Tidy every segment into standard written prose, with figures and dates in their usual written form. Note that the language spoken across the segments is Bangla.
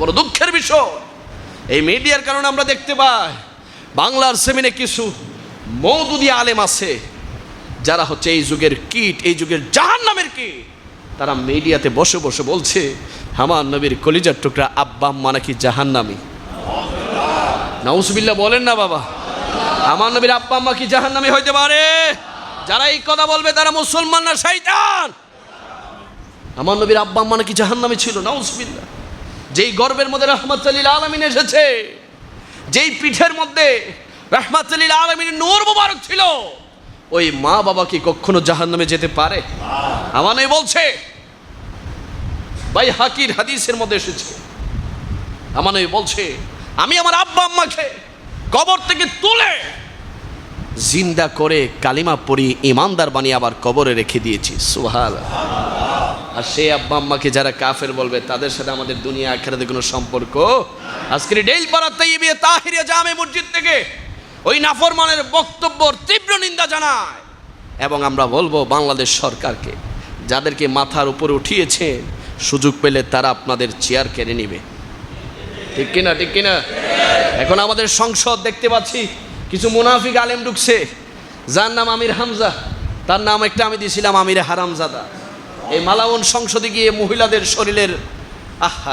বড় দুঃখের বিষয়, এই মিডিয়ার কারণে আমরা দেখতে পাই বাংলার জমিনে কিছু মওদুদি আলেম আছে যারা হচ্ছে এই যুগের কীট, এই যুগের জাহান্নামের কীট। তারা মিডিয়াতে বসে বসে বলছে আমার নবীর কলিজার টুকরা আব্বা আম্মা নাকি জাহান্নামী। নাউজুবিল্লাহ বলেন না বাবা। আমার নবীর আব্বা আম্মা কি জাহান্নামী হইতে পারে? যারা এই কথা বলবে তারা মুসলমান না শয়তান। আমার নবীর আব্বা আম্মা নাকি জাহান্নামী ছিল, নাউজুবিল্লাহ। যেই গর্বের মধ্যে রাহমাতুল লিল আলামিন এসেছে, যেই পিঠের মধ্যে রাহমাতুল লিল আলামিনের নূর মুবারক ছিল, ওই মা বাবা কি কখনো জাহান্নামে যেতে পারে? আমার নবী বলছে, ভাই হাকির হাদিসের মধ্যে এসেছে, আমার নবী বলছে আমি আমার আব্বা আম্মাকে কবর থেকে তুলে জিন্দা করে কালিমা পড়ি ইমানদার বানিয়ে আবার কবরে রেখে দিয়েছি। সুবহানাল্লাহ। আর সেই আব্বা আম্মাকে যারা কাফের বলবে তাদের সাথে আমাদের দুনিয়া আখিরাতে কোনো সম্পর্ক। আজকের ডেইলপাড়া তাইয়্যিবিয়া তাহিরিয়া জামে মসজিদ থেকে ওই নাফরমানের বক্তব্যর তীব্র নিন্দা জানায়, এবং আমরা বলবো বাংলাদেশ সরকারকে, যাদেরকে মাথার উপরে উঠিয়েছে, সুযোগ পেলে তারা আপনাদের চেয়ার কেড়ে নিবে। ঠিক কিনা? ঠিক কিনা? এখন আমাদের সংসদ দেখতে পাচ্ছি কিছু মুনাফিক আলেম ঢুকছে, যার নাম আমির হামজা, তার নাম একটা আমি দিয়েছিলাম আমির হারামজাদা। এই মালাউন সংসদে গিয়ে মহিলাদের শরীরের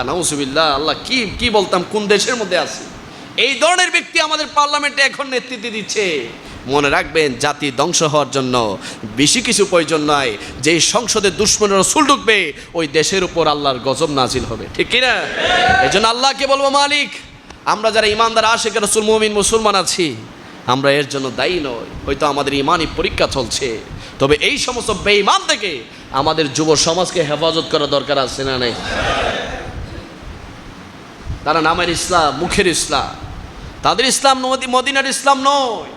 নাউজুবিল্লাহ, আল্লাহ কি কি বলতাম, কোন দেশের মধ্যে আছি। এই ধরনের ব্যক্তি আমাদের পার্লামেন্টে এখন নেতৃত্ব দিচ্ছে। মনে রাখবেন, জাতি ধ্বংস হওয়ার জন্য বেশি কিছু প্রয়োজন নয়। যেই সংসদে দুশ্মনের রাসূল ঢুকবে, ওই দেশের উপর আল্লাহর গজব নাজিল হবে। ঠিক কিনা? এই জন্য আল্লাহকে বলবো, মালিক, আমরা যারা ইমানদার আশিক রাসূল মুমিন মুসলমান আছি, আমরা এর জন্য দায়ী নই। হয়তো আমাদের ইমানই পরীক্ষা চলছে, তবে এই সমস্ত বেঈমান থেকে আমাদের যুব সমাজকে হেফাজত করা দরকার আছে না নাই? তারা নামের ইসলাম, মুখের ইসলাম, তাদের ইসলাম মদিনার ইসলাম নয়,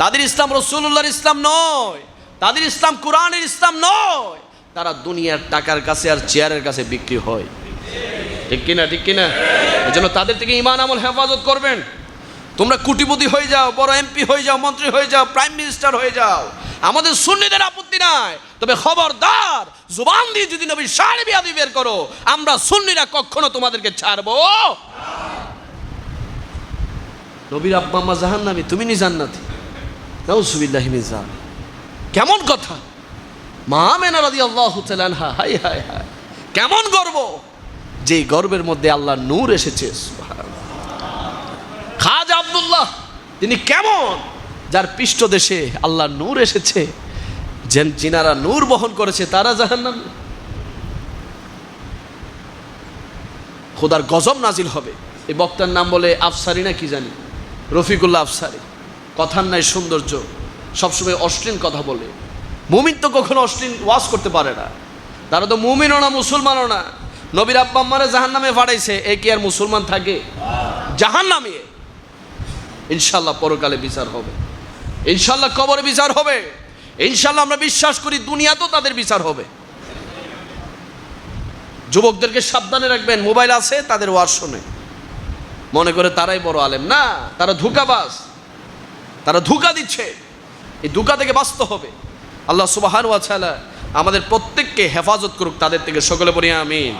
তাদের ইসলাম রাসূলুল্লাহর ইসলাম নয়, তাদের ইসলাম কোরআনের ইসলাম নয়। তারা দুনিয়ার টাকার কাছে আর চেয়ারের কাছে বিক্রি হয়। ঠিক কিনা? ঠিক কিনা? এই জন্য তাদের থেকে ঈমান আমল হেফাজত করবেন। তোমরা কোটিপতি হয়ে যাও, বড় এমপি হয়ে যাও, মন্ত্রী হয়ে যাও, প্রাইম মিনিস্টার হয়ে যাও, আমাদের সুন্নিদের আপত্তি নাই। তবে খবরদার, জুবান দিয়ে যদি নবীর শানে বিয়াদবি বের করো, আমরা সুন্নিরা কখনো তোমাদেরকে ছাড়বো। নবীর আব্বা আম্মা জাহান্নামী, তুমি নি জান্নাতি। নাউজুবিল্লাহি মিন যালিক। কেমন কথা! মা আমেনা রাদিয়াল্লাহু তাআলা আনহা, হায় হায় হায়, কেমন গর্ব! যে গর্বের মধ্যে আল্লাহর নূর এসেছে। সুবহানাল্লাহ। খাজা আব্দুল্লাহ, তিনি কেমন, যার পৃষ্ঠদেশে আল্লাহর নূর এসেছে, যিনারা নূর বহন করেছে তারা জাহান্নামী। খোদার গজব নাজিল হবে। এই বক্তার নাম বলে আফসারি না কি জানি, রফিকুল্লাহ আফসারি। কথার নাই সৌন্দর্য, সবসময় অশ্লীল কথা বলে। মুমিন তো কখনো অশ্লীল ওয়াজ করতে পারে না। তারা তো মুমিনও না, মুসলমানও না। নবীর আব্বা আম্মারে জাহান্নামে ফাটাইছে, এ কি আর মুসলমান থাকে? জাহান্নামী। ইনশাল্লাহ পরকালে বিচার হবে, ইনশাল্লাহ কবরে বিচার হবে, ইনশাল্লাহ আমরা বিশ্বাস করি দুনিয়াতেও তাদের বিচার হবে। যুবকদেরকে সাবধানে রাখবেন, মোবাইল আছে, তাদের ওয়াজ শোনে, মনে করে তারাই বড় আলেম। না, তারা ধোঁকাবাজ, তারা ধোঁকা দিচ্ছে। এই ধোঁকা থেকে বাঁচতে হবে। আল্লাহ সুবহানাহু ওয়া তাআলা আমাদের প্রত্যেককে হেফাজত করুক তাদের থেকে। সকলে বলি আমিন।